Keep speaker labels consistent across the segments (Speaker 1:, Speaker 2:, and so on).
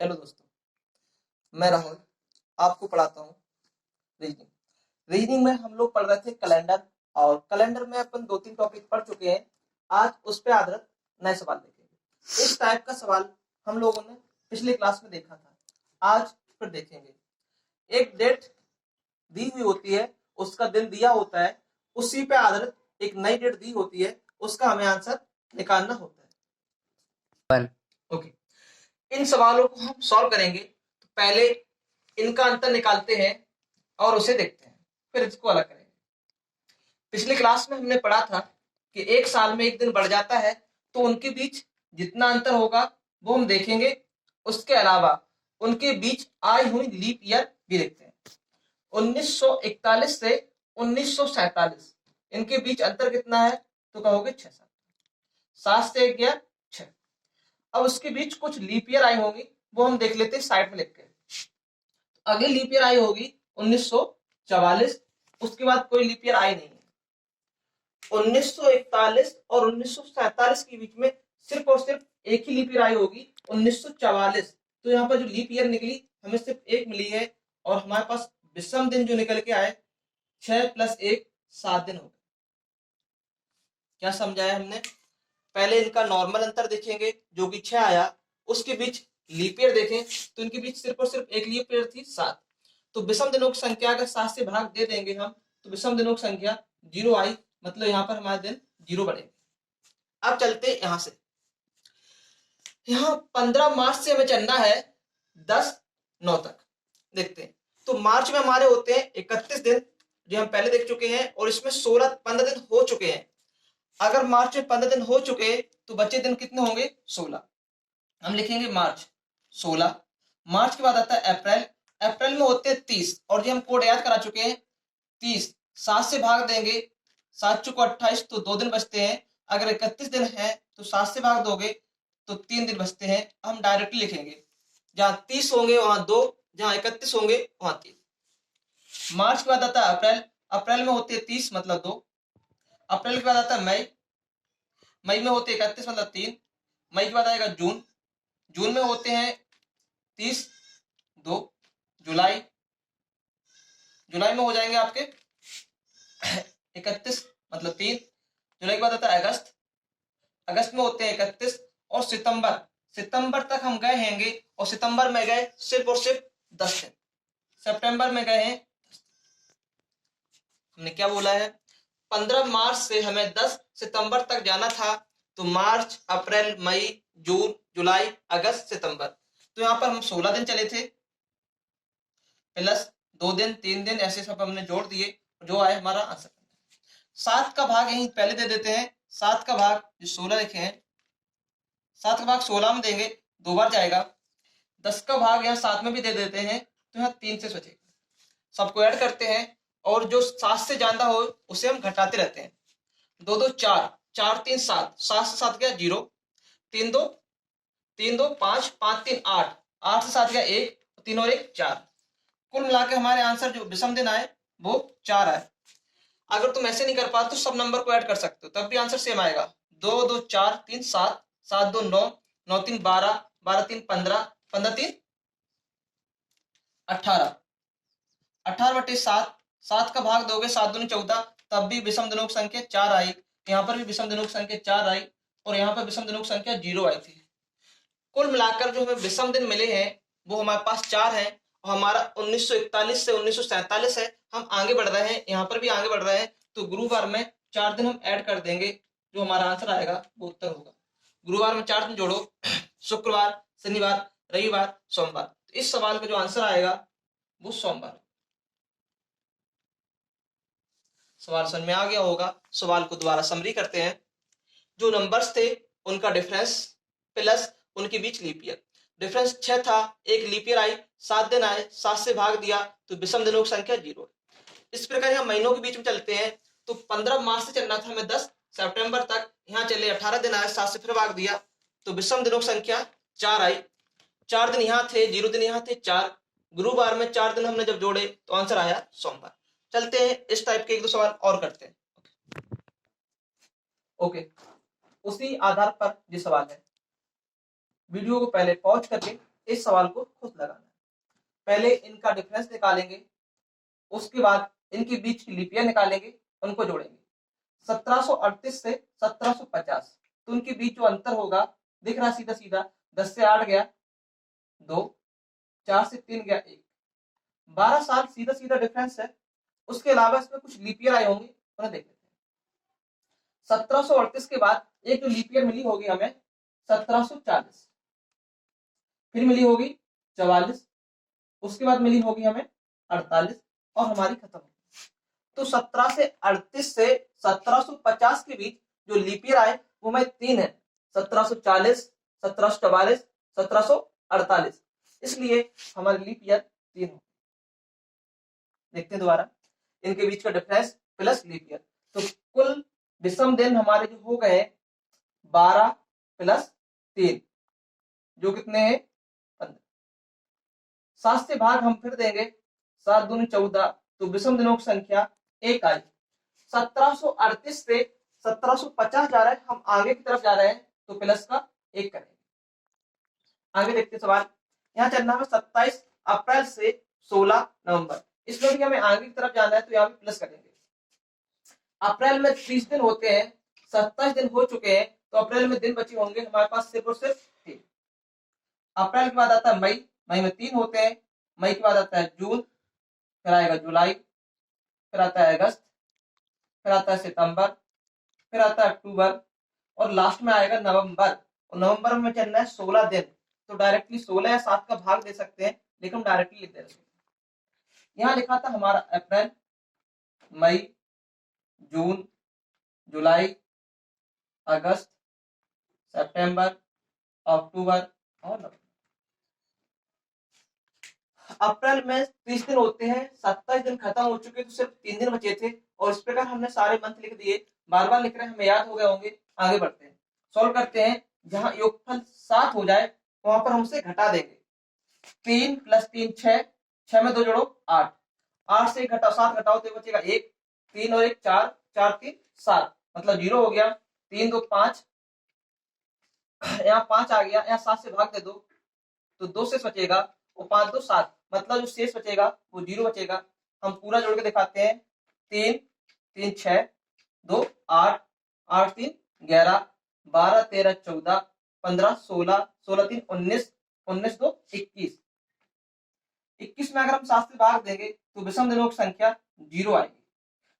Speaker 1: Hello दोस्तों, मैं राहुल आपको पढ़ाता हूँ रीजनिंग। रीजनिंग में हम लोग पढ़ रहे थे कैलेंडर, और कैलेंडर में अपन 2-3 टॉपिक पढ़ चुके हैं। आज उस पे आधारित नए सवाल देखेंगे। इस टाइप का सवाल हम लोगों ने पिछले क्लास में देखा था, आज फिर देखेंगे। एक डेट दी हुई होती है, उसका दिन दिया होता है, उसी पे आधारित एक नई डेट दी होती है, उसका हमें आंसर निकालना होता है। ओके, इन सवालों को हम सॉल्व करेंगे। तो पहले इनका अंतर निकालते हैं और उसे देखते हैं, फिर इसको अलग करेंगे। पिछले क्लास में हमने पढ़ा था कि एक साल में एक दिन बढ़ जाता है, तो उनके बीच जितना अंतर होगा वो हम देखेंगे। उसके अलावा उनके बीच आई हुई लीप ईयर भी देखते हैं। 1941 से 1947 इनके बीच अंतर कितना है? तो कहोगे 6 साल। 7 से 1 गया 6। अब उसके बीच कुछ लीप ईयर आई होंगी, वो हम देख लेते हैं साइड में लिख के। अगली लीप ईयर आई होगी 1944, उसके बाद कोई लीप ईयर आई नहीं है। 1941 और 1947 के बीच में सिर्फ और सिर्फ एक ही लीप ईयर आई होगी, 1944। तो यहाँ पर जो लीप ईयर निकली हमें सिर्फ एक मिली है, और हमारे पास विषम दिन जो निकल के आए 6 + 1 7 दिन हो गए। क्या समझाया हमने? पहले इनका नॉर्मल अंतर देखेंगे जो कि 6 आया, उसके बीच लीप ईयर देखें तो इनके बीच सिर्फ और सिर्फ एक लीप ईयर थी 7। तो विषम दिनों की संख्या अगर 7 से भाग दे देंगे हम, तो विषम दिनों की संख्या 0 आई, मतलब यहाँ पर हमारे दिन 0 बढ़ेंगे। अब चलते यहां से, यहाँ 15 मार्च से हमें चलना है 10/9 तक। देखते हैं, तो मार्च में हमारे होते हैं 31 दिन, जो हम पहले देख चुके हैं, और इसमें 15 दिन हो चुके हैं। अगर मार्च में 15 दिन हो चुके तो बचे दिन कितने होंगे? 16। हम लिखेंगे मार्च 16। मार्च के बाद आता है अप्रैल। अप्रैल में होते हैं 30, और जो हम कोड याद करा चुके हैं 30 7 से भाग देंगे, 7 चुको 28, तो 2 दिन बचते हैं। अगर 31 दिन है तो 7 से भाग दोगे तो 3 दिन बचते हैं। हम डायरेक्टली लिखेंगे, जहाँ 30 होंगे वहां 2, जहाँ 31 होंगे वहां 3। मार्च के बाद आता है अप्रैल। अप्रैल में होते हैं 30, मतलब 2। अप्रैल के बाद आता है मई। मई में होते हैं 31, मतलब 3। मई के बाद आएगा जून। जून में होते हैं 30, 2। जुलाई। जुलाई में हो जाएंगे आपके 31, मतलब 3। जुलाई के बाद आता है अगस्त। अगस्त में होते हैं 31। और सितंबर। सितंबर तक हम गए हैंगे, और सितंबर में गए सिर्फ और सिर्फ 10 दिन। सितंबर में गए हैं, हमने क्या बोला है? 15 मार्च से हमें 10 सितंबर तक जाना था। तो मार्च, अप्रैल, मई, जून, जुलाई, अगस्त, सितंबर। तो यहाँ पर हम 16 दिन चले थे, प्लस 2 दिन, 3 दिन, ऐसे सब हमने जोड़ दिए, जो आए हमारा आंसर। 7 का भाग यहीं पहले दे देते हैं। 7 का भाग जो 16 लिखे हैं, 7 का भाग 16 में देंगे, 2 बार जाएगा। 10 का भाग यहाँ 7 में भी दे देते हैं, तो यहाँ 3 से बचेगा। सबको ऐड करते हैं, और जो 7 से ज्यादा हो उसे हम घटाते रहते हैं। 2 2 4, 4 3 7, 7 से 7 गया 0, 3 2 3 2 5, 5 3 8, 8 से 7 गया 1, 3 और 1 4। कुल मिला के हमारे आंसर जो विषम दिन आए वो 4 आए। अगर तुम ऐसे नहीं कर पाते तो सब नंबर को ऐड कर सकते हो, तब भी आंसर सेम आएगा। 2 2 4 3 7, 7 2 9, 9 3 12, 12 3 15, 15 3 18, 18/7। 7 का भाग दोगे 7 दूनी 14, तब भी विषम दिनों की संख्या 4 आई। यहाँ पर भी विषम दिनों की संख्या 4 आई, और यहाँ पर विषम दिनों की संख्या 0 आई थी। कुल मिलाकर जो हमें विषम दिन मिले हैं वो हमारे पास 4 हैं, और हमारा 1941 से 1947 है। हम आगे बढ़ रहे हैं, यहाँ पर भी आगे बढ़ रहे हैं, तो गुरुवार में 4 दिन हम ऐड कर देंगे, जो हमारा आंसर आएगा वो उत्तर होगा। गुरुवार में 4 दिन जोड़ो, शुक्रवार, शनिवार, रविवार, सोमवार। तो इस सवाल का जो आंसर आएगा वो सोमवार। सवाल समझ में आ गया होगा। सवाल को दोबारा समरी करते हैं। जो नंबर्स थे उनका डिफरेंस प्लस उनके बीच लीप ईयर। डिफरेंस 6 था, एक लीप ईयर आई, 7 दिन आए, 7 से भाग दिया, तो विषम दिनों की संख्या 0। इस प्रकार हम महीनों के बीच में चलते हैं, तो 15 मार्च से चलना था हमें 10 सितंबर तक। यहाँ चले 18 दिन आए, 7 से फिर भाग दिया, तो विषम दिनों की संख्या 4 आई। 4 दिन यहाँ थे, 0 दिन यहाँ थे, 4। गुरुवार में 4 दिन हमने जब जोड़े तो आंसर आया सोमवार। चलते हैं इस टाइप के 1-2 सवाल और करते हैं। ओके, उसी आधार पर ये सवाल है। वीडियो को पहले पॉज करके इस सवाल को खुद लगाना है। पहले इनका डिफरेंस निकालेंगे, उसके बाद इनके बीच की लीप ईयर निकालेंगे, उनको जोड़ेंगे। 1738 से 1750, तो उनके बीच जो अंतर होगा दिख रहा सीधा सीधा, 10 से 8 गया 2, 4 से 3 गया 1, 12 साल सीधा सीधा डिफरेंस है। उसके अलावा इसमें कुछ लीप ईयर आए होंगे, उन्हें देख लेते हैं। 1738 के बाद एक जो लीप ईयर मिली होगी हमें 1740, फिर मिली होगी 44, उसके बाद मिली होगी हमें 48 और हमारी खत्म होगी। तो 1738 से 1750 के बीच जो लीप ईयर आए वो हमें 3 है, 1740, 1744, 1748, इसलिए हमारी लीप ईयर 3 हो। देखते हैं दोबारा, इनके बीच का डिफरेंस प्लस लीप ईयर, तो कुल विषम दिन हमारे जो हो गए 12 प्लस 3, जो कितने हैं 15। 7 से भाग हम फिर देंगे, 7 दूनी 14, तो विषम दिनों की संख्या 1 आई। 1738 से 1750 जा रहा है, हम आगे की तरफ जा रहे हैं तो प्लस का 1 करेंगे। आगे देखते सवाल, यहाँ चलना है 27 अप्रैल से 16 नवंबर, इसमें भी हमें आगे की तरफ जाना है तो यहाँ भी प्लस करेंगे। अप्रैल में 30 दिन होते हैं, 27 दिन हो चुके हैं, तो अप्रैल में दिन बचे होंगे हमारे पास सिर्फ और सिर्फ 3। अप्रैल के बाद आता है मई, मई में 3 होते हैं, मई के बाद आता है जून, फिर आएगा जुलाई, फिर आता है अगस्त, फिर आता है सितंबर, फिर आता है अक्टूबर और लास्ट में आएगा नवंबर। और नवंबर में चलना है 16 दिन, तो डायरेक्टली 16 या 7 का भाग दे सकते हैं, लेकिन हम डायरेक्टली लिख दे रहे हैं। यहाँ लिखा था हमारा अप्रैल, मई, जून, जुलाई, अगस्त, सितंबर, अक्टूबर और नवंबर। अप्रैल में 30 दिन होते हैं, 27 दिन खत्म हो चुके तो सिर्फ 3 दिन बचे थे, और इस प्रकार हमने सारे मंथ लिख दिए। बार बार लिख रहे हैं, हमें याद हो गए होंगे। आगे बढ़ते हैं, सॉल्व करते हैं। जहां योगफल 7 हो जाए वहां पर हम उसे घटा देंगे। 3 + 3 6, 6 में 2 जोड़ो 8, 8 से 7 घटाओ तो बचेगा 1, 3 और 1 4, 4 3 7, मतलब 0 हो गया। 3 2 5, यहाँ 5 आ गया, यहाँ 7 से भाग दे दो तो 2 से बचेगा, और 5 2 7, मतलब जो शेष बचेगा वो 0 बचेगा। हम पूरा जोड़ के दिखाते हैं, 3 3 6 2 8, 8 3 11, 12 13 14 15 16, 16 3 19, 19 2 21, 21 में अगर हम 7 से भाग देंगे तो विषम दिनों की संख्या 0 आएगी।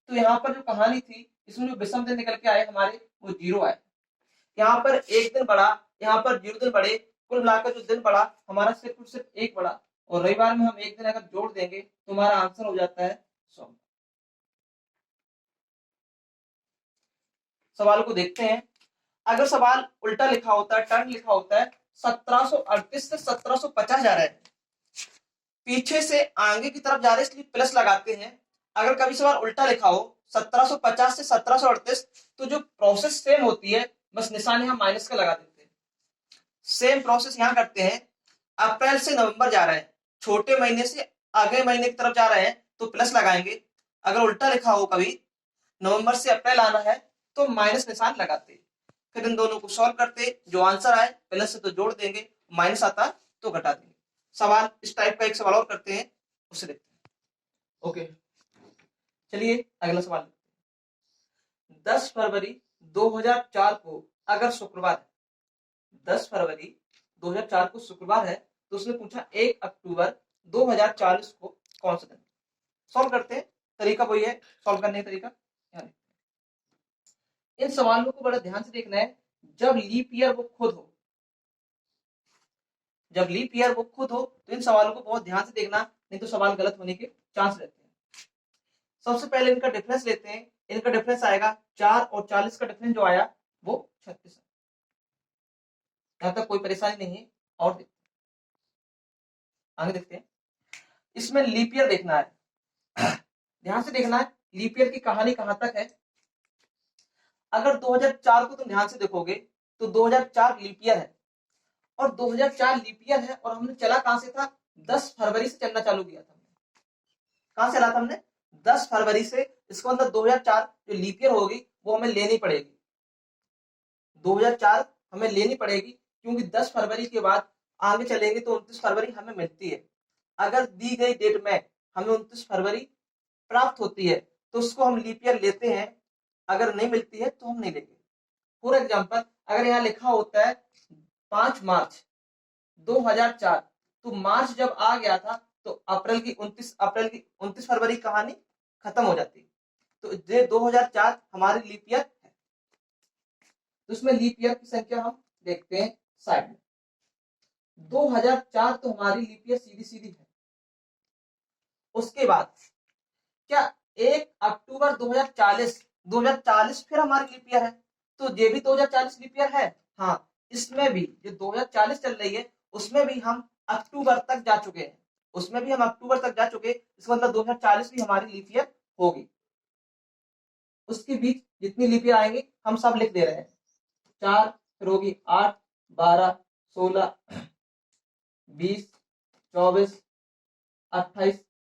Speaker 1: तो यहाँ पर जो कहानी थी, इसमें जो विषम दिन निकल के आए हमारे वो 0 आए। यहाँ पर 1 दिन बढ़ा, यहाँ पर 0 दिन बढ़े, कुल मिलाकर जो दिन बढ़ा हमारा सिर्फ और सिर्फ 1 बढ़ा, और रविवार में हम 1 दिन अगर जोड़ देंगे तो हमारा आंसर हो जाता है 100। सवाल को देखते हैं। अगर सवाल उल्टा लिखा होता है, टर्न लिखा होता है, 1738 से 1750 जा रहे हैं, पीछे से आगे की तरफ जा रहे हैं इसलिए प्लस लगाते हैं। अगर कभी सवाल उल्टा लिखा हो 1750 से 1738, तो जो प्रोसेस सेम होती है, बस निशान यहाँ माइनस का लगा देते हैं। सेम प्रोसेस यहाँ करते हैं। अप्रैल से नवंबर जा रहे हैं, छोटे महीने से आगे महीने की तरफ जा रहे हैं तो प्लस लगाएंगे। अगर उल्टा लिखा हो कभी नवंबर से अप्रैल आना है तो माइनस निशान लगाते, फिर इन दोनों को सॉल्व करते, जो आंसर आए प्लस से तो जोड़ देंगे, माइनस आता तो घटा देंगे। सवाल इस टाइप का एक सवाल और करते हैं, उसे देखते हैं। ओके, चलिए अगला सवाल। 10 फरवरी 2004 को अगर शुक्रवार है, 10 फरवरी 2004 को शुक्रवार है, तो उसने पूछा 1 अक्टूबर 2040 को कौन सा दिन। सॉल्व करते हैं, तरीका वही है सॉल्व करने का तरीका। इन सवालों को बड़ा ध्यान से देखना है। जब लीप ईयर वो खुद हो, जब लीप ईयर वो खुद हो तो इन सवालों को बहुत ध्यान से देखना, नहीं तो सवाल गलत होने के चांस रहते हैं। सबसे पहले इनका डिफरेंस लेते हैं। इनका डिफरेंस आएगा 4 और 40 का डिफरेंस जो आया वो 36 है। यहां तक कोई परेशानी नहीं है। और देखते हैं, आगे देखते हैं। इसमें लीप ईयर देखना है, ध्यान से देखना है लीप ईयर की कहानी कहां तक है। अगर 2004 को तुम ध्यान से देखोगे तो 2004 लीप ईयर है, और 2004 लीप ईयर है, और हमने चला कहां से था, 10 फरवरी से चलना चालू किया था। कहां से चला था हमने, 10 फरवरी से। इसका मतलब 2004 जो लीप ईयर होगी वो हमें लेनी पड़ेगी, 2004 हमें लेनी पड़ेगी, क्योंकि 10 फरवरी के बाद आगे चलेंगे तो 29 फरवरी हमें मिलती है। अगर दी गई डेट में हमें 29 फरवरी प्राप्त होती है तो उसको हम लीप ईयर लेते हैं, अगर नहीं मिलती है तो हम नहीं लेंगे। फॉर एग्जाम्पल अगर यहाँ लिखा होता है 5 मार्च 2004, तो मार्च जब आ गया था तो अप्रैल की 29 फरवरी कहानी खत्म हो जाती। तो ये 2004 हमारी लीप ईयर है। तो इसमें लीप ईयर की संख्या हम देखते हैं साइड में। 2004 तो हमारी लीप ईयर सीधी सीधी है। उसके बाद क्या 1 अक्टूबर 2040 फिर हमारी लीप ईयर है, तो ये भी 2040 लीप ईयर है। हाँ, इसमें भी जो 2040 चल रही है उसमें भी हम अक्टूबर तक जा चुके हैं, इसका मतलब 2040 भी हमारी लीप ईयर होगी। उसके बीच जितनी लीप ईयर आएंगे हम सब लिख दे रहे हैं। 4 फिर होगी 8, 12, 16, 20, 24, 28,